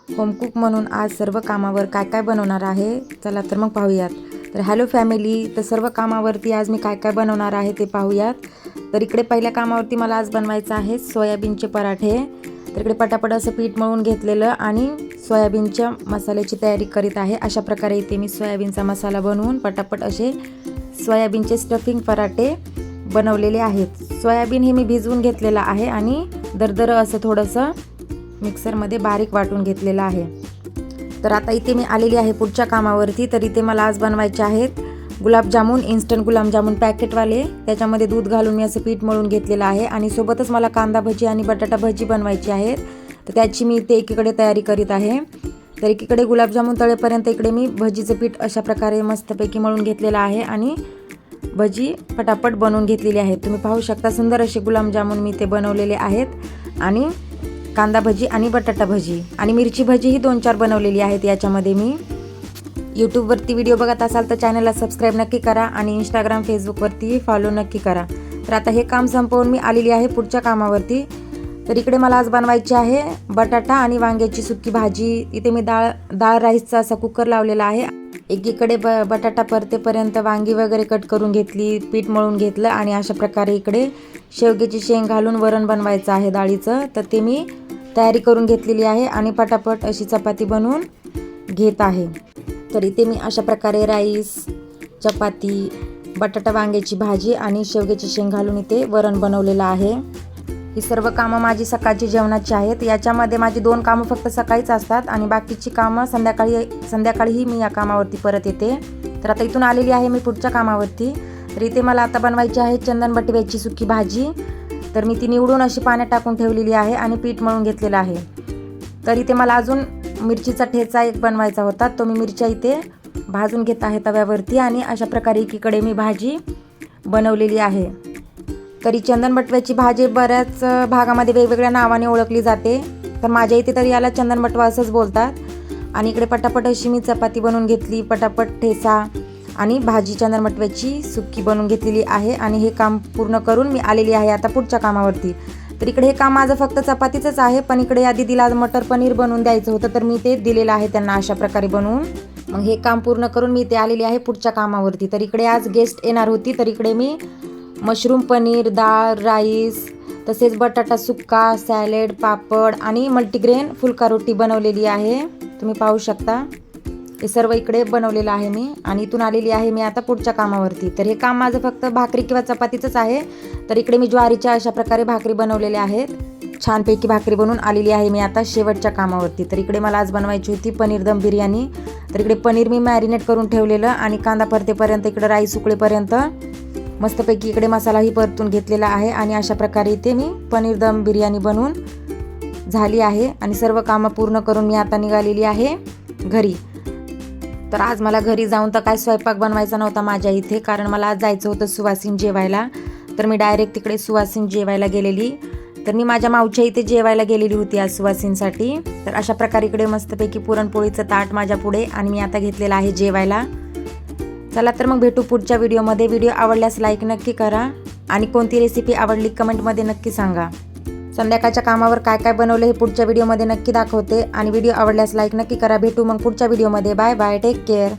Home cook म्हणून आज सर्व कामावर काय काय बनवणार आहे, चला तर मग पाहूयात. तर हॅलो फॅमिली, तर सर्व कामावरती आज मी काय काय बनवणार आहे ते पाहूयात. तर इकडे पहिल्या कामावरती मला आज बनवायचं आहे सोयाबीनचे पराठे. तर इकडे पटापट असं पीठ मळून घेतलेलं आणि सोयाबीनच्या मसाल्याची तयारी करीत आहे. अशा प्रकारे इथे मी सोयाबीनचा मसाला बनवून पटापट असे सोयाबीनचे स्टफिंग पराठे बनवलेले आहेत. सोयाबीन हे मी भिजवून घेतलेलं आहे आणि दरदर असं थोडंसं मिक्सरमध्ये बारीक वाटून घेतलेलं आहे. तर आता इथे मी आलेली आहे पुढच्या कामावरती. तर इथे मला आज बनवायचे आहेत गुलाबजामुन, इन्स्टंट गुलाबजामुन पॅकेटवाले. त्याच्यामध्ये दूध घालून मी असं पीठ मळून घेतलेलं आहे आणि सोबतच मला कांदा भजी आणि बटाटा भजी बनवायची आहेत. तर त्याची मी इथे एकीकडे तयारी करीत आहे. तर एकीकडे गुलाबजामुन तळेपर्यंत इकडे मी भजीचं पीठ अशा प्रकारे मस्तपैकी मळून घेतलेलं आहे आणि भजी पटापट बनवून घेतलेली आहेत. तुम्ही पाहू शकता सुंदर असे गुलाबजामुन मी ते बनवलेले आहेत आणि कांदा भजी आणि बटाटा भजी आणि मिरची भजी ही 2-4 बनवलेली आहेत. याच्यामध्ये मी यूट्यूबवरती व्हिडिओ बघत असाल तर चॅनलला सबस्क्राईब नक्की करा आणि इंस्टाग्राम फेसबुकवरती फॉलो नक्की करा. तर आता हे काम संपवून मी आलेली आहे पुढच्या कामावरती. तर इकडे मला आज बनवायची आहे बटाटा आणि वांग्याची सुकी भाजी. इथे मी डाळ राईसचा असा कुकर लावलेला आहे. एकीकडे बटाटा परतेपर्यंत वांगी वगैरे कट करून घेतली, पीठ मळून घेतलं आणि अशा प्रकारे इकडे शेवग्याची शेंग घालून वरण बनवायचं आहे डाळीचं. तर ते मी तयारी करून घेतलेली आहे आणि पटापट अशी चपाती बनवून घेत आहे. तर इथे मी अशा प्रकारे राईस, चपाती, बटाटा वांग्याची भाजी आणि शेवग्याची शेंग घालून इथे वरण बनवलेलं आहे. ही सर्व कामं माझी सकाळची जेवणाची आहेत. याच्यामध्ये माझी 2 कामं फक्त सकाळीच असतात आणि बाकीची कामं संध्याकाळीही मी या कामावरती परत येते. तर आता इथून आलेली आहे मी पुढच्या कामावरती. तर इथे मला आता बनवायची आहे चंदन बटव्याची सुकी भाजी. तर मी ती निवडून अशी पाण्यात टाकून ठेवलेली आहे आणि पीठ मळून घेतलेलं आहे. तर इथे मला अजून मिरचीचा ठेचा एक बनवायचा होता. तो मी मिरच्या इथे भाजून घेत आहे तव्यावरती आणि अशा प्रकारे एकीकडे मी भाजी बनवलेली आहे. तरी चंदन बटव्याची भाजी बऱ्याच भागामध्ये वेगवेगळ्या नावाने ओळखली जाते. तर माझ्या इथे तरी याला चंदन बटवा असंच बोलतात. आणि इकडे पटापट अशी मी चपाती बनवून घेतली, पटापट ठेचा आणि भाजी चंदन बटव्याची सुकी बनवून घेतलेली आहे. आणि हे काम पूर्ण करून मी आलेली आहे आता पुढच्या कामावरती. तर इकडे हे काम माझं फक्त चपातीचंच आहे, पण इकडे आधी दिला मटर पनीर बनवून द्यायचं होतं तर मी ते दिलेलं आहे त्यांना अशा प्रकारे बनवून. मग हे काम पूर्ण करून मी इथे आलेली आहे पुढच्या कामावरती. तर इकडे आज गेस्ट येणार होती. तर इकडे मी मशरूम पनीर, डाळ, राईस, तसेच बटाटा सुक्का, सॅलेड, पापड आणि मल्टीग्रेन फुलका रोटी बनवलेली आहे. तुम्ही पाहू शकता हे सर्व इकडे बनवलेलं आहे मी आणि इथून आलेली आहे मी आता पुढच्या कामावरती. तर हे काम माझं फक्त भाकरी किंवा चपातीचंच आहे. तर इकडे मी ज्वारीच्या अशा प्रकारे भाकरी बनवलेल्या आहेत. छानपैकी भाकरी बनवून आलेली आहे मी आता शेवटच्या कामावरती. तर इकडे मला आज बनवायची होती पनीर दम बिर्याणी. तर इकडे पनीर मी मॅरिनेट करून ठेवलेलं आणि कांदा परतेपर्यंत इकडे राईस उकळेपर्यंत मस्तपैकी इकडे मसालाही परतून घेतलेला आहे आणि अशा प्रकारे इथे मी पनीर दम बिर्याणी बनवून झाली आहे. आणि सर्व कामं पूर्ण करून मी आता निघालेली आहे घरी. तर आज मला घरी जाऊन तर काय स्वयंपाक बनवायचा नव्हता माझ्या इथे, कारण मला आज जायचं होतं सुवासिन जेवायला. तर मी डायरेक्ट तिकडे सुवासिन जेवायला गेलेली. तर मी माझ्या मावच्या इथे जेवायला गेलेली होती आज सुवासिनसाठी. तर अशा प्रकारे इकडे मस्तपैकी पुरणपोळीचं ताट माझ्या पुढे आणि मी आता घेतलेलं आहे जेवायला. चला तर मग भेटू पुढच्या व्हिडिओमध्ये. व्हिडिओ आवडल्यास लाईक नक्की करा आणि कोणती रेसिपी आवडली कमेंटमध्ये नक्की सांगा. संध्याकाळच्या कामावर काय काय बनवलं हे पुढच्या व्हिडिओमध्ये नक्की दाखवते आणि व्हिडिओ आवडल्यास लाईक नक्की करा. भेटू मग पुढच्या व्हिडिओमध्ये. Bye bye, take care.